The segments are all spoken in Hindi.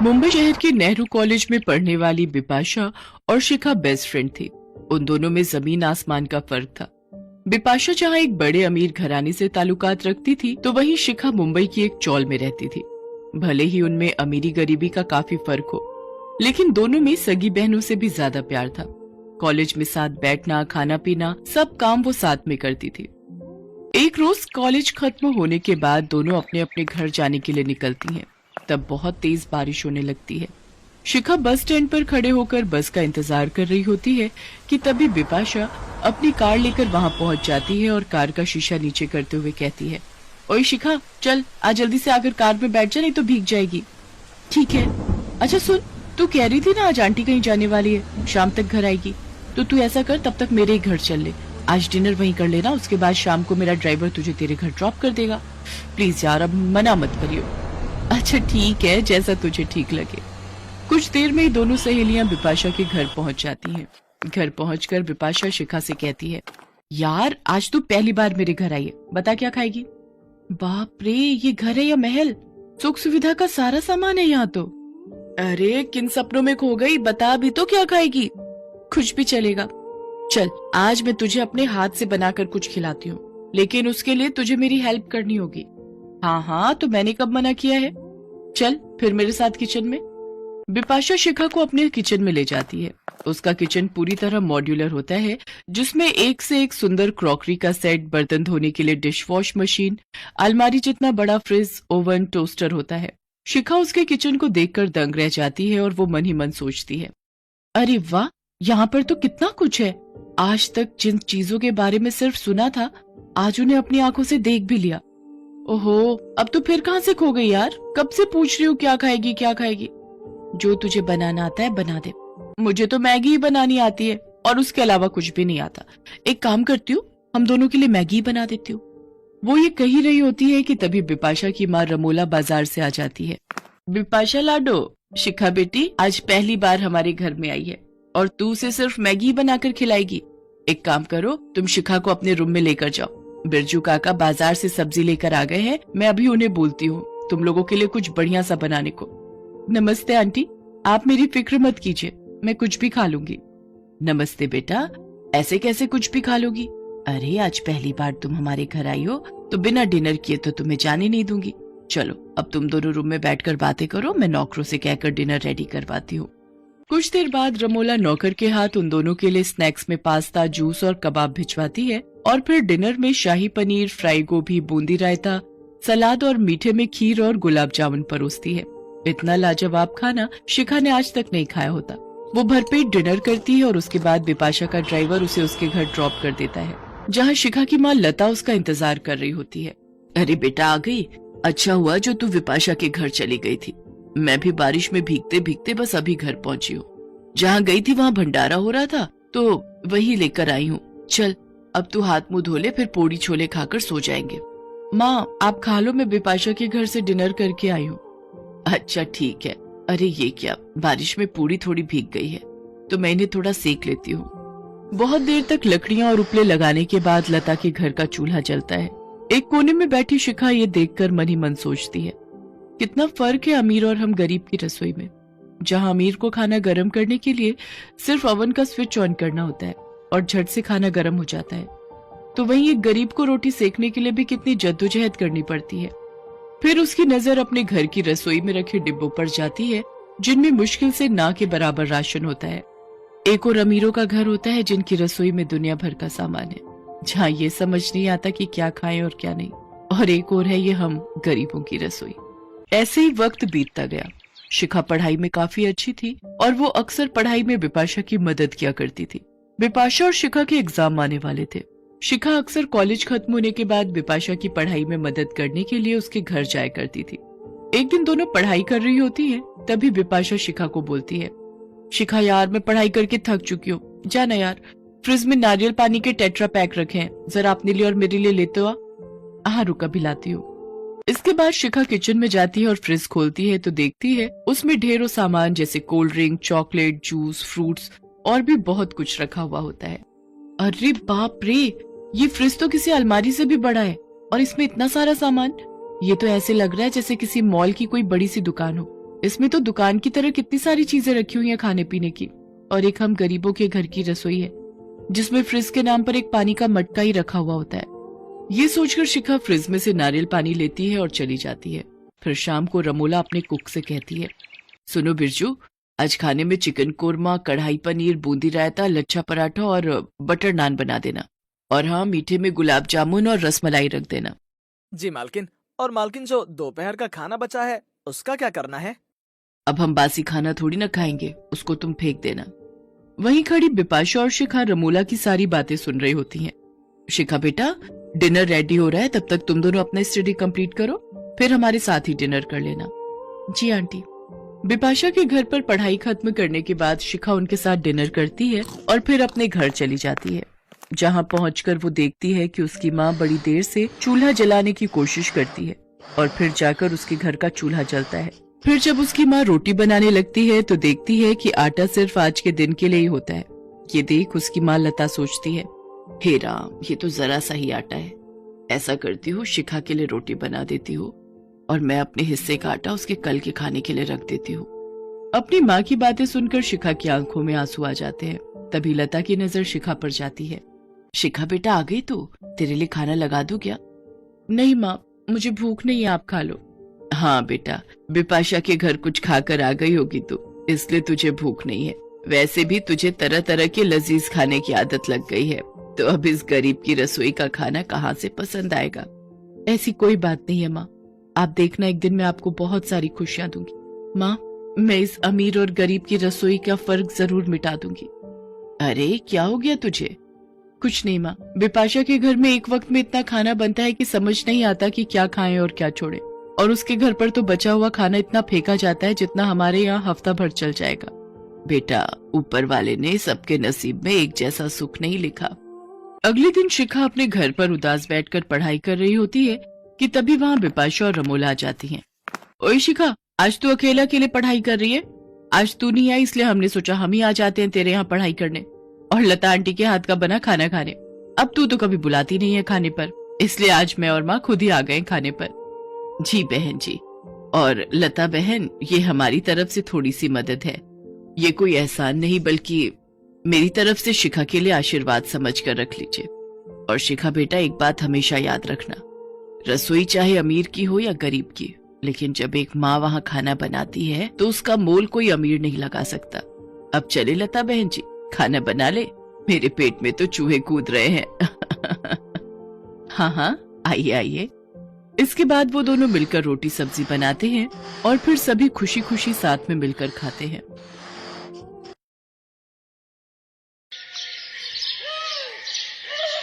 मुंबई शहर के नेहरू कॉलेज में पढ़ने वाली बिपाशा और शिखा बेस्ट फ्रेंड थी। उन दोनों में जमीन आसमान का फर्क था। बिपाशा जहाँ एक बड़े अमीर घराने से ताल्लुकात रखती थी, तो वहीं शिखा मुंबई की एक चौल में रहती थी। भले ही उनमें अमीरी गरीबी का काफी फर्क हो, लेकिन दोनों में सगी बहनों से भी ज्यादा प्यार था। कॉलेज में साथ बैठना, खाना पीना, सब काम वो साथ में करती थी। एक रोज कॉलेज खत्म होने के बाद दोनों अपने अपने घर जाने के लिए निकलती हैं। तब बहुत तेज बारिश होने लगती है। शिखा बस स्टैंड पर खड़े होकर बस का इंतजार कर रही होती है कि तभी बिपाशा अपनी कार लेकर वहां पहुंच जाती है और कार का शीशा नीचे करते हुए कहती है, ओए शिखा, चल आज जल्दी से आकर कार में बैठ जा, नहीं तो भीग जाएगी। ठीक है। अच्छा सुन, तू कह रही थी ना आज आंटी कहीं जाने वाली है, शाम तक घर आएगी, तो तू ऐसा कर, तब तक मेरे ही घर चल ले। आज डिनर वहीं कर लेना, उसके बाद शाम को मेरा ड्राइवर तुझे तेरे घर ड्रॉप कर देगा। प्लीज यार, अब मना मत करियो। अच्छा ठीक है, जैसा तुझे ठीक लगे। कुछ देर में ही दोनों सहेलियां बिपाशा के घर पहुंच जाती हैं। घर पहुंचकर बिपाशा शिखा से कहती है, यार आज तू पहली बार मेरे घर आई है, बता क्या खाएगी। बाप रे, ये घर है या महल? सुख सुविधा का सारा सामान है यहाँ तो। अरे किन सपनों में खो गई, बता भी तो क्या खाएगी। कुछ भी चलेगा। चल आज मैं तुझे अपने हाथ से बनाकर कुछ खिलाती हूँ, लेकिन उसके लिए तुझे मेरी हेल्प करनी होगी। हाँ हाँ, तो मैंने कब मना किया है। चल फिर मेरे साथ किचन में। बिपाशा शिखा को अपने किचन में ले जाती है। उसका किचन पूरी तरह मॉड्यूलर होता है, जिसमें एक से एक सुंदर क्रॉकरी का सेट, बर्तन धोने के लिए डिश वॉश मशीन, अलमारी जितना बड़ा फ्रिज, ओवन, टोस्टर होता है। शिखा उसके किचन को देखकर दंग रह जाती है और वो मन ही मन सोचती है, अरे वाह, यहाँ पर तो कितना कुछ है। आज तक जिन चीजों के बारे में सिर्फ सुना था, आज उन्हें अपनी आंखों से देख भी लिया। ओहो, अब तो फिर कहाँ से खो गई यार, कब से पूछ रही हूँ क्या खाएगी क्या खाएगी। जो तुझे बनाना आता है बना दे। मुझे तो मैगी ही बनानी आती है और उसके अलावा कुछ भी नहीं आता। एक काम करती हूँ, हम दोनों के लिए मैगी बना देती हूँ। वो ये कही रही होती है कि तभी बिपाशा की माँ रमोला बाजार से आ जाती है। बिपाशा लाडो, शिखा बेटी आज पहली बार हमारे घर में आई है और तू उसे सिर्फ मैगी बनाकर खिलाएगी। एक काम करो, तुम शिखा को अपने रूम में लेकर जाओ। बिरजू काका बाजार से सब्जी लेकर आ गए हैं, मैं अभी उन्हें बोलती हूँ तुम लोगों के लिए कुछ बढ़िया सा बनाने को। नमस्ते आंटी, आप मेरी फिक्र मत कीजिए, मैं कुछ भी खा लूंगी। नमस्ते बेटा, ऐसे कैसे कुछ भी खा लोगी? अरे आज पहली बार तुम हमारे घर आई हो, तो बिना डिनर किए तो तुम्हें जाने नहीं दूंगी। चलो अब तुम दोनों रूम में बैठकर बातें करो, मैं नौकरों से कहकर डिनर रेडी करवाती हूँ। कुछ देर बाद रमोला नौकर के हाथ उन दोनों के लिए स्नैक्स में पास्ता, जूस और कबाब भिजवाती है और फिर डिनर में शाही पनीर, फ्राई गोभी, बूंदी रायता, सलाद और मीठे में खीर और गुलाब जामुन परोसती है। इतना लाजवाब खाना शिखा ने आज तक नहीं खाया होता। वो भरपेट डिनर करती है और उसके बाद बिपाशा का ड्राइवर उसे उसके घर ड्रॉप कर देता है, जहाँ शिखा की माँ लता उसका इंतजार कर रही होती है। अरे बेटा आ गई, अच्छा हुआ जो तू बिपाशा के घर चली गई थी। मैं भी बारिश में भीगते भीगते बस अभी घर पहुंची हूँ। जहाँ गई थी वहाँ भंडारा हो रहा था, तो वही लेकर आई हूँ। चल अब तू हाथ मुंह धो ले, फिर पूड़ी छोले खाकर सो जाएंगे। माँ आप खा लो, मैं बिपाशा के घर से डिनर करके आई हूँ। अच्छा ठीक है। अरे ये क्या, बारिश में पूड़ी थोड़ी भीग गई है, तो मैं इन्हें थोड़ा सेक लेती हूँ। बहुत देर तक लकड़ियाँ और उपले लगाने के बाद लता के घर का चूल्हा जलता है। एक कोने में बैठी शिखा ये देखकर मन ही मन सोचती है, कितना फर्क है अमीर और हम गरीब की रसोई में। जहाँ अमीर को खाना गर्म करने के लिए सिर्फ ओवन का स्विच ऑन करना होता है और झट से खाना गर्म हो जाता है, तो वहीं एक गरीब को रोटी सेकने के लिए भी कितनी जद्दोजहद करनी पड़ती है। फिर उसकी नजर अपने घर की रसोई में रखे डिब्बों पर जाती है, जिनमें मुश्किल से ना के बराबर राशन होता है। एक और अमीरों का घर होता है जिनकी रसोई में दुनिया भर का सामान है, जहाँ ये समझ नहीं आता कि क्या खाएं और क्या नहीं। और एक और है ये हम गरीबों की रसोई। ऐसे ही वक्त बीतता गया। शिखा पढ़ाई में काफी अच्छी थी और वो अक्सर पढ़ाई में बिपाशा की मदद किया करती थी। बिपाशा और शिखा के एग्जाम आने वाले थे। शिखा अक्सर कॉलेज खत्म होने के बाद बिपाशा की पढ़ाई में मदद करने के लिए उसके घर जाया करती थी। एक दिन दोनों पढ़ाई कर रही होती हैं, तभी बिपाशा शिखा को बोलती है, शिखा यार मैं पढ़ाई करके थक चुकी हूँ, जाना यार फ्रिज में नारियल पानी के टेट्रा पैक रखे हैं, जरा अपने लिए और मेरे लिए लेते हो। हाँ रुका भी लाती हूँ। इसके बाद शिखा किचन में जाती है और फ्रिज खोलती है तो देखती है उसमें ढेरों सामान जैसे cold drink, chocolate, juice, fruits और भी बहुत कुछ रखा हुआ होता है। अरे बाप रे, ये फ्रिज तो किसी अलमारी से भी बड़ा है और इसमें इतना सारा सामान। ये तो ऐसे लग रहा है जैसे किसी मॉल की कोई बड़ी सी दुकान हो। इसमें तो दुकान की तरह कितनी सारी चीजें रखी हुई हैं खाने पीने की, और एक हम गरीबों के घर की रसोई है जिसमें फ्रिज के नाम पर एक पानी का मटका ही रखा हुआ होता है। ये सोचकर शिखा फ्रिज में से नारियल पानी लेती है और चली जाती है। फिर शाम को रमोला अपने कुक से कहती है, सुनो बिरजू, आज खाने में चिकन कोरमा, कढ़ाई पनीर, बूंदी रायता, लच्छा पराठा और बटर नान बना देना। और हाँ, मीठे में गुलाब जामुन और रसमलाई रख देना। जी मालकिन। और मालकिन, जो दोपहर का खाना बचा है उसका क्या करना है? अब हम बासी खाना थोड़ी ना खाएंगे, उसको तुम फेंक देना। वहीं खड़ी बिपाशा और शिखा रमोला की सारी बातें सुन रही होती हैं। शिखा बेटा, डिनर रेडी हो रहा है, तब तक तुम दोनों अपना स्टडी कंप्लीट करो, फिर हमारे साथ ही डिनर कर लेना। जी आंटी। बिपाशा के घर पर पढ़ाई खत्म करने के बाद शिखा उनके साथ डिनर करती है और फिर अपने घर चली जाती है, जहां पहुंचकर वो देखती है कि उसकी माँ बड़ी देर से चूल्हा जलाने की कोशिश करती है और फिर जाकर उसके घर का चूल्हा जलता है। फिर जब उसकी माँ रोटी बनाने लगती है तो देखती है कि आटा सिर्फ आज के दिन के लिए ही होता है। ये देख उसकी माँ लता सोचती है, हे राम, ये तो जरा सा ही आटा है। ऐसा करती हूँ, शिखा के लिए रोटी बना देती हूँ और मैं अपने हिस्से का आटा उसके कल के खाने के लिए रख देती हूँ। अपनी माँ की बातें सुनकर शिखा की आंखों में आंसू आ जाते हैं। तभी लता की नजर शिखा पर जाती है। शिखा बेटा, आ गई तू? तेरे लिए खाना लगा दूं क्या? नहीं माँ, मुझे भूख नहीं है, आप खा लो। हाँ बेटा, बिपाशा के घर कुछ खाकर आ गई होगी तू, इसलिए तुझे भूख नहीं है। वैसे भी तुझे तरह तरह के लजीज खाने की आदत लग गई है, तो अब इस गरीब की रसोई का खाना कहाँ से पसंद आएगा? ऐसी कोई बात नहीं है माँ, आप देखना, एक दिन मैं आपको बहुत सारी खुशियाँ दूंगी। माँ, मैं इस अमीर और गरीब की रसोई का फर्क जरूर मिटा दूंगी। अरे क्या हो गया तुझे? कुछ नहीं माँ, बिपाशा के घर में एक वक्त में इतना खाना बनता है कि समझ नहीं आता कि क्या खाएं और क्या छोड़ें। और उसके घर पर तो बचा हुआ खाना इतना फेंका जाता है जितना हमारे यहाँ हफ्ता भर चल जाएगा। बेटा, ऊपर वाले ने सबके नसीब में एक जैसा सुख नहीं लिखा। अगले दिन शिखा अपने घर पर उदास बैठकर पढ़ाई कर रही होती है कि तभी वहाँ बिपाशा और रमोला आ जाती हैं। ओए शिखा, आज तू अकेले पढ़ाई कर रही है? आज तू नहीं आई, इसलिए हमने सोचा हम ही आ जाते हैं तेरे यहाँ पढ़ाई करने और लता आंटी के हाथ का बना खाना खाने। अब तू तो कभी बुलाती नहीं है खाने पर, इसलिए आज मैं और माँ खुद ही आ गए खाने पर। जी बहन जी। और लता बहन, ये हमारी तरफ से थोड़ी सी मदद है। ये कोई एहसान नहीं, बल्कि मेरी तरफ से शिखा के लिए आशीर्वाद समझ कर रख लीजिए। और शिखा बेटा, एक बात हमेशा याद रखना, रसोई चाहे अमीर की हो या गरीब की, लेकिन जब एक माँ वहाँ खाना बनाती है तो उसका मोल कोई अमीर नहीं लगा सकता। अब चले लता बहन जी, खाना बना ले, मेरे पेट में तो चूहे कूद रहे हैं। हाँ हाँ, आइए आइए। इसके बाद वो दोनों मिलकर रोटी सब्जी बनाते हैं और फिर सभी खुशी खुशी साथ में मिलकर खाते हैं।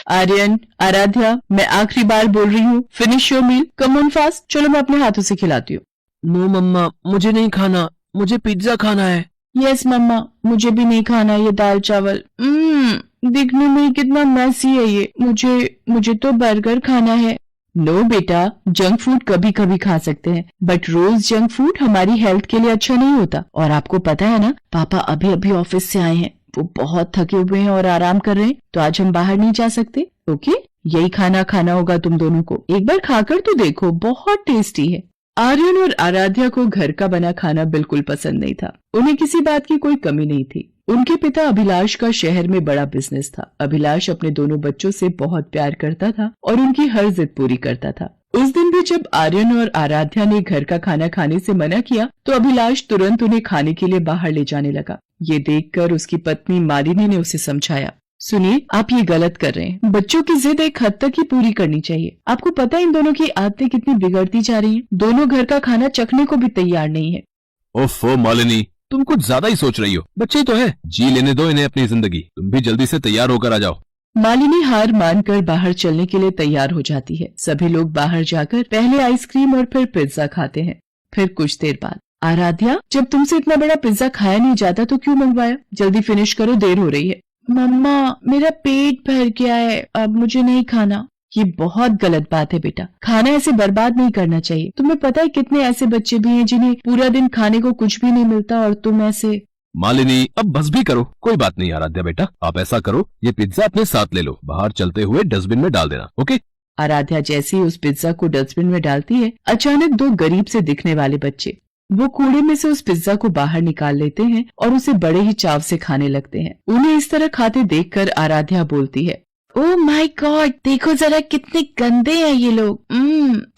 आर्यन, आराध्या, मैं आखिरी बार बोल रही हूँ, finish your meal, come on fast. चलो मैं अपने हाथों से खिलाती हूँ। नो मम्मा, मुझे नहीं खाना, मुझे पिज्जा खाना है। यस मम्मा, मुझे भी नहीं खाना ये दाल चावल। दिखने में कितना मैसी है ये, मुझे तो बर्गर खाना है। नो बेटा, जंक फूड कभी कभी खा सकते हैं, बट रोज जंक फूड हमारी हेल्थ के लिए अच्छा नहीं होता। और आपको पता है ना, पापा अभी अभी ऑफिस से आए हैं, वो बहुत थके हुए हैं और आराम कर रहे हैं, तो आज हम बाहर नहीं जा सकते। ओके, यही खाना खाना होगा तुम दोनों को। एक बार खाकर तो देखो, बहुत टेस्टी है। आर्यन और आराध्या को घर का बना खाना बिल्कुल पसंद नहीं था। उन्हें किसी बात की कोई कमी नहीं थी। उनके पिता अभिलाष का शहर में बड़ा बिजनेस था। अभिलाष अपने दोनों बच्चों से बहुत प्यार करता था और उनकी हर जिद पूरी करता था। उस दिन भी जब आर्यन और आराध्या ने घर का खाना खाने से मना किया तो अभिलाष तुरंत उन्हें खाने के लिए बाहर ले जाने लगा। ये देखकर उसकी पत्नी मालिनी ने उसे समझाया, सुनिए, आप ये गलत कर रहे हैं। बच्चों की जिद एक हद तक ही पूरी करनी चाहिए। आपको पता है इन दोनों की आदतें कितनी बिगड़ती जा रही हैं। दोनों घर का खाना चखने को भी तैयार नहीं है। ओफो मालिनी, तुम कुछ ज्यादा ही सोच रही हो। बच्चे तो है, जी लेने दो इन्हें अपनी जिंदगी। तुम भी जल्दी से तैयार होकर आ जाओ। मालिनी हार मानकर बाहर चलने के लिए तैयार हो जाती है। सभी लोग बाहर जाकर पहले आइसक्रीम और फिर पिज्जा खाते हैं। फिर कुछ देर बाद, आराध्या, जब तुमसे इतना बड़ा पिज्जा खाया नहीं जाता तो क्यों मंगवाया? जल्दी फिनिश करो, देर हो रही है। मम्मा, मेरा पेट भर गया है, अब मुझे नहीं खाना। ये बहुत गलत बात है बेटा, खाना ऐसे बर्बाद नहीं करना चाहिए। तुम्हें पता है कितने ऐसे बच्चे भी हैं जिन्हें पूरा दिन खाने को कुछ भी नहीं मिलता और तुम ऐसे। मालिनी, अब बस भी करो। कोई बात नहीं आराध्या बेटा, आप ऐसा करो, ये पिज्जा अपने साथ ले लो, बाहर चलते हुए डस्टबिन में डाल देना। ओके? आराध्या जैसे ही उस पिज्जा को डस्टबिन में डालती है, अचानक दो गरीब से दिखने वाले बच्चे वो कूड़े में से उस पिज्जा को बाहर निकाल लेते हैं और उसे बड़े ही चाव से खाने लगते हैं। उन्हें इस तरह खाते देखकर आराध्या बोलती है, ओह माय गॉड, देखो जरा कितने गंदे हैं ये लोग।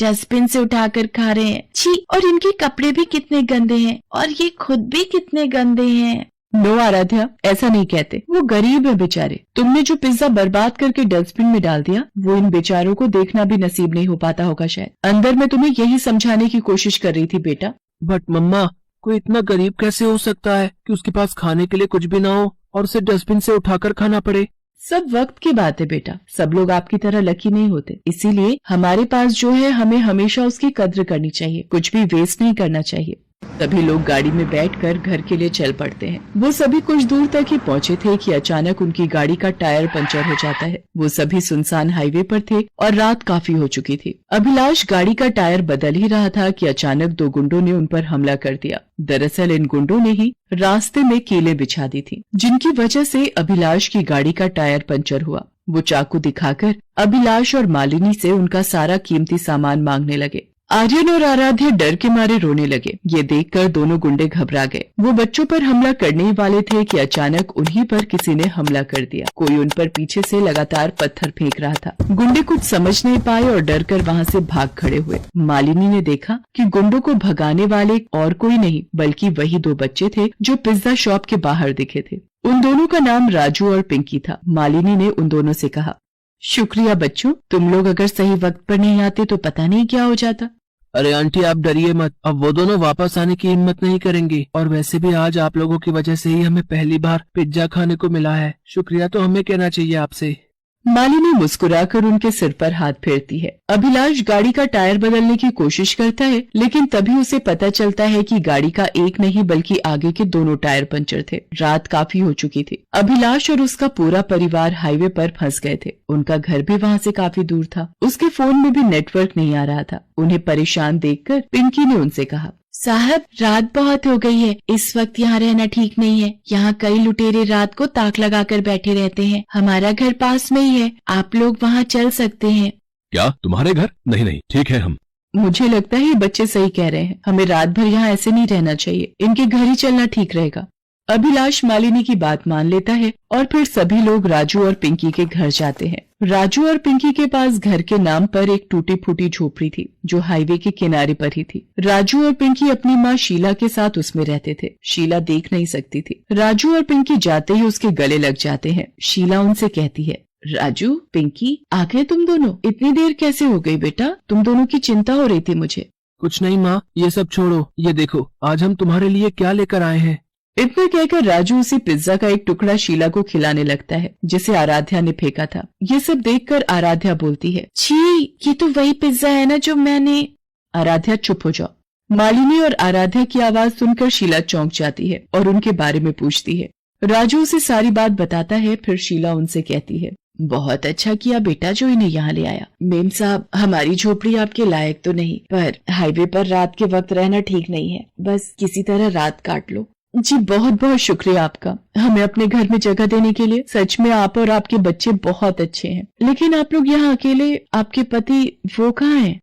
डस्टबिन से उठाकर खा रहे हैं। छी, और इनके कपड़े भी कितने गंदे हैं और ये खुद भी कितने गंदे हैं। नो आराध्या, ऐसा नहीं कहते, वो गरीब है बेचारे। तुमने जो पिज्जा बर्बाद करके डस्टबिन में डाल दिया, वो इन बेचारों को देखना भी नसीब नहीं हो पाता होगा शायद। अंदर मैं तुम्हें यही समझाने की कोशिश कर रही थी बेटा। बट मम्मा, कोई इतना गरीब कैसे हो सकता है कि उसके पास खाने के लिए कुछ भी ना हो और उसे डस्टबिन से उठाकर खाना पड़े। सब वक्त की बात है बेटा, सब लोग आपकी तरह लकी नहीं होते। इसीलिए हमारे पास जो है हमें हमेशा उसकी कद्र करनी चाहिए, कुछ भी वेस्ट नहीं करना चाहिए। सभी लोग गाड़ी में बैठकर घर के लिए चल पड़ते हैं। वो सभी कुछ दूर तक ही पहुंचे थे कि अचानक उनकी गाड़ी का टायर पंचर हो जाता है। वो सभी सुनसान हाईवे पर थे और रात काफी हो चुकी थी। अभिलाष गाड़ी का टायर बदल ही रहा था कि अचानक दो गुंडों ने उन पर हमला कर दिया। दरअसल इन गुंडों ने ही रास्ते में कीलें बिछा दी थी, जिनकी वजह से अभिलाष की गाड़ी का टायर पंचर हुआ। वो चाकू दिखाकर अभिलाष और मालिनी से उनका सारा कीमती सामान मांगने लगे। आर्यन और आराध्या डर के मारे रोने लगे। ये देखकर दोनों गुंडे घबरा गए। वो बच्चों पर हमला करने ही वाले थे कि अचानक उन्हीं पर किसी ने हमला कर दिया। कोई उन पर पीछे से लगातार पत्थर फेंक रहा था। गुंडे कुछ समझ नहीं पाए और डर कर वहाँ से भाग खड़े हुए। मालिनी ने देखा कि गुंडों को भगाने वाले और कोई नहीं बल्कि वही दो बच्चे थे जो पिज्जा शॉप के बाहर दिखे थे। उन दोनों का नाम राजू और पिंकी था। मालिनी ने उन दोनों से कहा, शुक्रिया बच्चों, तुम लोग अगर सही वक्त पर नहीं आते तो पता नहीं क्या हो जाता। अरे आंटी, आप डरिए मत, अब वो दोनों वापस आने की हिम्मत नहीं करेंगे। और वैसे भी आज आप लोगों की वजह से ही हमें पहली बार पिज्जा खाने को मिला है। शुक्रिया तो हमें कहना चाहिए आपसे। मालिनी मुस्कुराकर उनके सिर पर हाथ फेरती है। अभिलाष गाड़ी का टायर बदलने की कोशिश करता है, लेकिन तभी उसे पता चलता है कि गाड़ी का एक नहीं बल्कि आगे के दोनों टायर पंचर थे। रात काफी हो चुकी थी। अभिलाष और उसका पूरा परिवार हाईवे पर फंस गए थे। उनका घर भी वहाँ से काफी दूर था। उसके फोन में भी नेटवर्क नहीं आ रहा था। उन्हें परेशान देखकर पिंकी ने उनसे कहा, साहब, रात बहुत हो गई है, इस वक्त यहाँ रहना ठीक नहीं है। यहाँ कई लुटेरे रात को ताक लगाकर बैठे रहते हैं। हमारा घर पास में ही है, आप लोग वहाँ चल सकते हैं। क्या तुम्हारे घर? नहीं नहीं, ठीक है हम। मुझे लगता है ये बच्चे सही कह रहे हैं। हमें रात भर यहाँ ऐसे नहीं रहना चाहिए। इनके घर ही चलना ठीक रहेगा। अभिलाष मालिनी की बात मान लेता है और फिर सभी लोग राजू और पिंकी के घर जाते हैं। राजू और पिंकी के पास घर के नाम पर एक टूटी फूटी झोपड़ी थी जो हाईवे के किनारे पर ही थी। राजू और पिंकी अपनी माँ शीला के साथ उसमें रहते थे। शीला देख नहीं सकती थी। राजू और पिंकी जाते ही उसके गले लग जाते हैं। शीला उनसे कहती है, राजू, पिंकी, आ गए तुम दोनों? इतनी देर कैसे हो गई बेटा? तुम दोनों की चिंता हो रही थी मुझे। कुछ नहीं माँ, ये सब छोड़ो। ये देखो आज हम तुम्हारे लिए क्या लेकर आए हैं। इतना कहकर राजू उसे पिज्जा का एक टुकड़ा शीला को खिलाने लगता है जिसे आराध्या ने फेंका था। ये सब देखकर आराध्या बोलती है, छी, ये तो वही पिज्जा है ना जो मैंने। आराध्या, चुप हो जाओ। मालिनी और आराध्या की आवाज सुनकर शीला चौंक जाती है और उनके बारे में पूछती है। राजू उसे सारी बात बताता है। फिर शीला उनसे कहती है, बहुत अच्छा किया बेटा जो इन्हें यहाँ ले आया। मेम साहब, हमारी झोपड़ी आपके लायक तो नहीं, पर हाईवे पर रात के वक्त रहना ठीक नहीं है। बस किसी तरह रात काट लो। जी, बहुत बहुत शुक्रिया आपका हमें अपने घर में जगह देने के लिए। सच में आप और आपके बच्चे बहुत अच्छे हैं। लेकिन आप लोग यहाँ अकेले, आपके पति वो कहाँ हैं?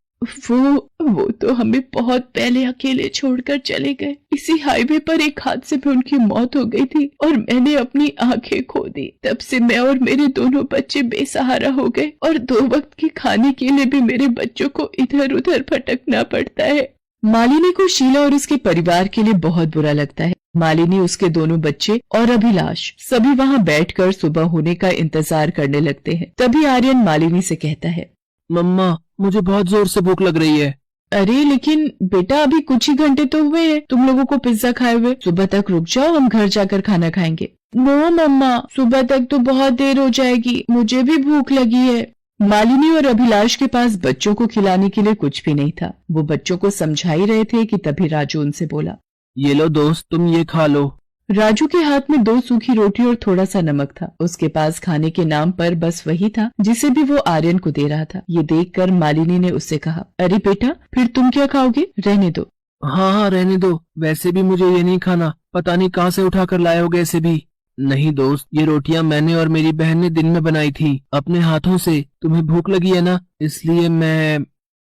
वो तो हमें बहुत पहले अकेले छोड़कर चले गए। इसी हाईवे पर एक हादसे में उनकी मौत हो गई थी और मैंने अपनी आंखें खो दी। तब से मैं और मेरे दोनों बच्चे बेसहारा हो गए और 2 वक्त के खाने के लिए भी मेरे बच्चों को इधर उधर भटकना पड़ता है। मालिनी को शीला और उसके परिवार के लिए बहुत बुरा लगता है। मालिनी, उसके दोनों बच्चे और अभिलाष सभी वहाँ बैठकर सुबह होने का इंतजार करने लगते हैं। तभी आर्यन मालिनी से कहता है, मम्मा, मुझे बहुत जोर से भूख लग रही है। अरे लेकिन बेटा, अभी कुछ ही घंटे तो हुए हैं तुम लोगों को पिज्जा खाए हुए। सुबह तक रुक जाओ, हम घर जाकर खाना खाएंगे। नो मम्मा, सुबह तक तो बहुत देर हो जाएगी, मुझे भी भूख लगी है। मालिनी और अभिलाष के पास बच्चों को खिलाने के लिए कुछ भी नहीं था। वो बच्चों को समझा ही रहे थे कि तभी राजू उनसे बोला, ये लो दोस्त, तुम ये खा लो। राजू के हाथ में 2 सूखी रोटी और थोड़ा सा नमक था। उसके पास खाने के नाम पर बस वही था जिसे भी वो आर्यन को दे रहा था। ये देखकर मालिनी ने उससे कहा, अरे बेटा, फिर तुम क्या खाओगे? रहने दो। हाँ, रहने दो। वैसे भी मुझे ये नहीं खाना। पता नहीं कहाँ से उठा कर लाए होगे इसे भी। नहीं दोस्त, ये रोटियां मैंने और मेरी बहन ने दिन में बनाई थी अपने हाथों से। तुम्हें भूख लगी है ना, इसलिए मैं।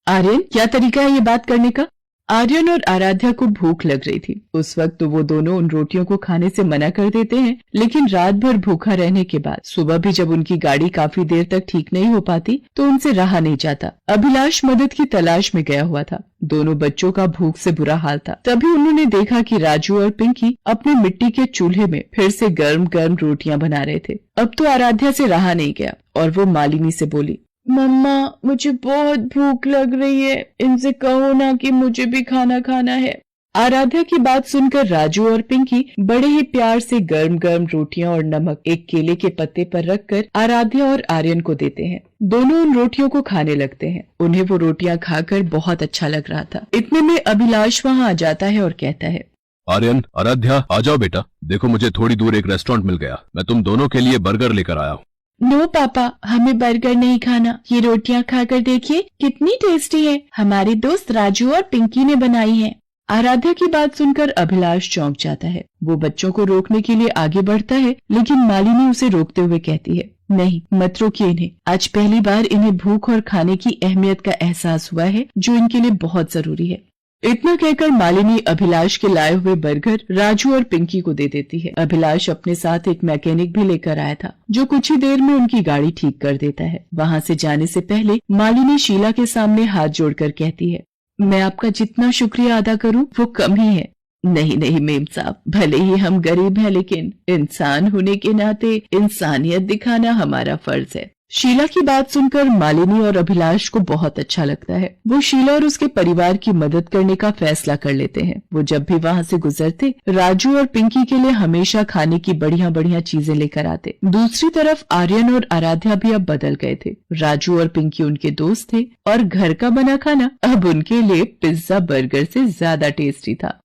आर्यन, क्या तरीका है ये बात करने का? आर्यन और आराध्या को भूख लग रही थी। उस वक्त तो वो दोनों उन रोटियों को खाने से मना कर देते हैं, लेकिन रात भर भूखा रहने के बाद सुबह भी जब उनकी गाड़ी काफी देर तक ठीक नहीं हो पाती तो उनसे रहा नहीं जाता। अभिलाष मदद की तलाश में गया हुआ था। दोनों बच्चों का भूख से बुरा हाल था। तभी उन्होंने देखा कि राजू और पिंकी अपने मिट्टी के चूल्हे में फिर से गर्म गर्म रोटियां बना रहे थे। अब तो आराध्या से रहा नहीं गया और वो मालिनी से बोली, मम्मा मुझे बहुत भूख लग रही है, इनसे कहो ना कि मुझे भी खाना खाना है। आराध्या की बात सुनकर राजू और पिंकी बड़े ही प्यार से गर्म गर्म रोटियां और नमक एक केले के पत्ते पर रखकर आराध्या और आर्यन को देते हैं। दोनों उन रोटियों को खाने लगते हैं। उन्हें वो रोटियां खाकर बहुत अच्छा लग रहा था। इतने में अभिलाष वहाँ आ जाता है और कहता है, आर्यन, आराध्या, आ जाओ बेटा। देखो मुझे थोड़ी दूर एक रेस्टोरेंट मिल गया। मैं तुम दोनों के लिए बर्गर लेकर आया हूँ। नो पापा, हमें बर्गर नहीं खाना। ये रोटियां खाकर देखिए कितनी टेस्टी है। हमारे दोस्त राजू और पिंकी ने बनाई है। आराध्या की बात सुनकर अभिलाष चौंक जाता है। वो बच्चों को रोकने के लिए आगे बढ़ता है, लेकिन मालिनी उसे रोकते हुए कहती है, नहीं मत रोकिए इन्हें। आज पहली बार इन्हें भूख और खाने की अहमियत का एहसास हुआ है, जो इनके लिए बहुत जरूरी है। इतना कहकर मालिनी अभिलाष के लाए हुए बर्गर राजू और पिंकी को दे देती है। अभिलाष अपने साथ एक मैकेनिक भी लेकर आया था, जो कुछ ही देर में उनकी गाड़ी ठीक कर देता है। वहाँ से जाने से पहले मालिनी शीला के सामने हाथ जोड़कर कहती है, मैं आपका जितना शुक्रिया अदा करूं वो कम ही है। नहीं नहीं मेम साहब, भले ही हम गरीब हैं, लेकिन इंसान होने के नाते इंसानियत दिखाना हमारा फर्ज है। शीला की बात सुनकर मालिनी और अभिलाष को बहुत अच्छा लगता है। वो शीला और उसके परिवार की मदद करने का फैसला कर लेते हैं। वो जब भी वहाँ से गुजरते राजू और पिंकी के लिए हमेशा खाने की बढ़िया बढ़िया चीजें लेकर आते। दूसरी तरफ आर्यन और आराध्या भी अब बदल गए थे। राजू और पिंकी उनके दोस्त थे और घर का बना खाना अब उनके लिए पिज्जा बर्गर से ज्यादा टेस्टी था।